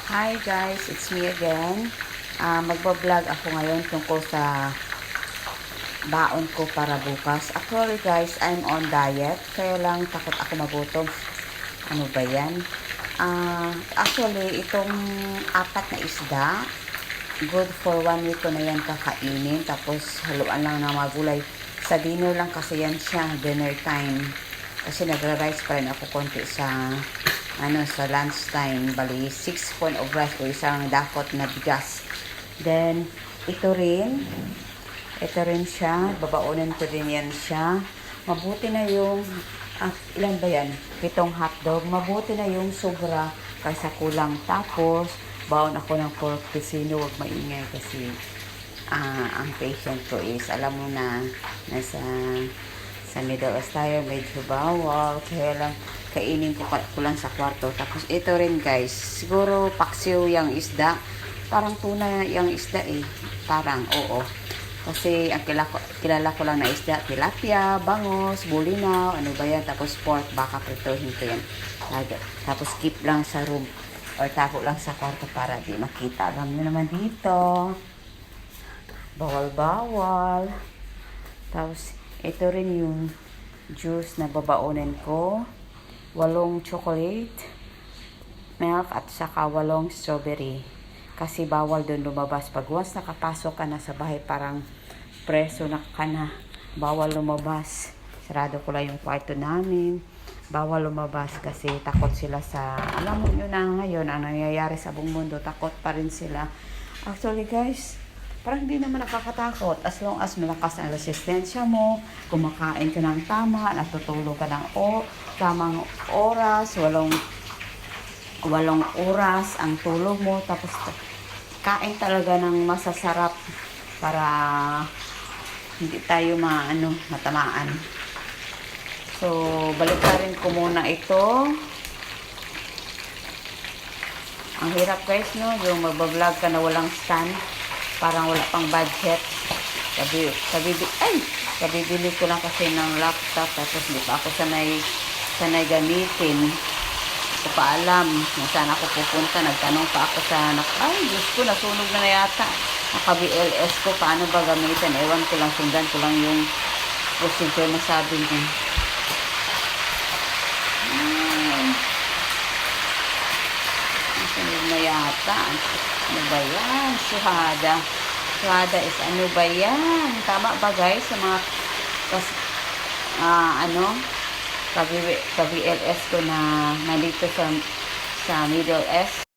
Hi guys, it's me again. Magbablog ako ngayon tungkol sa baon ko para bukas. Actually guys, I'm on diet. Kaya lang takot ako magutom. Ano ba yan? Actually, itong apat na isda, good for 1 week ko na yan kakainin. Tapos haluan lang ng mga gulay. Sa dinner lang kasi yan siya, dinner time. Kasi nagra-rice pa rin ako konti sa sa lunch time. Bali 6 spoon of rice o isang dakot na bigas. Then ito rin siya, babaunin ko din yan siya. Mabuti na yung ilan ba yan? 7 hotdog. Mabuti na yung sobra kaysa kulang. Tapos baon ako ng pork tocino. Huwag maingay kasi ang patient ko is alam mo na nasa sa Middle East tayo, medyo bawal. Kaya lang, kainin ko lang sa kwarto. Tapos, ito rin guys. Siguro, paksiw yung isda. Parang tuna yung isda eh. Parang, oo. Kasi, ang kilala ko lang na isda, tilapia, bangos, bulinaw, ano ba yan. Tapos, pork, baka prituhin ko yan. Tapos, keep lang sa room. Or tago lang sa kwarto para di makita. Alam nyo naman dito. Bawal-bawal. Tapos, ito rin yung juice na babaonin ko. 8 chocolate milk at saka 8 strawberry. Kasi bawal doon lumabas. Pag once nakapasok ka na sa bahay, parang preso na ka na. Bawal lumabas. Sarado ko lang yung kwarto namin. Bawal lumabas kasi takot sila sa... Alam mo yun na ngayon, ang nangyayari sa buong mundo, takot pa rin sila. Actually guys, parang hindi naman nakakatakot as long as malakas ang resistensya mo, kumakain ka ng tama, natutulog ka ng tamang oras, walong oras ang tulog mo, tapos kain talaga ng masasarap para hindi tayo matamaan. So, baliktarin ko muna ito. Ang hirap guys, no? Yung magbablog ka na walang stand. Parang wala pang budget. Kabibili ko lang kasi ng laptop. Tapos di pa ako sanay gamitin. Hindi ko pa alam kung saan ako pupunta. Nagtanong pa ako sa anak. Ay, Diyos ko, nasunog na yata. Naka-BLS ko. Paano ba gamitin? Ewan ko lang, sundan ko lang yung procedure na sabi niya. Nasunog na yata. Ano ba yan? Suhada is ano ba yan? Tama ba guys? Sa mga ka-BLS ko na nandito sa Middle East.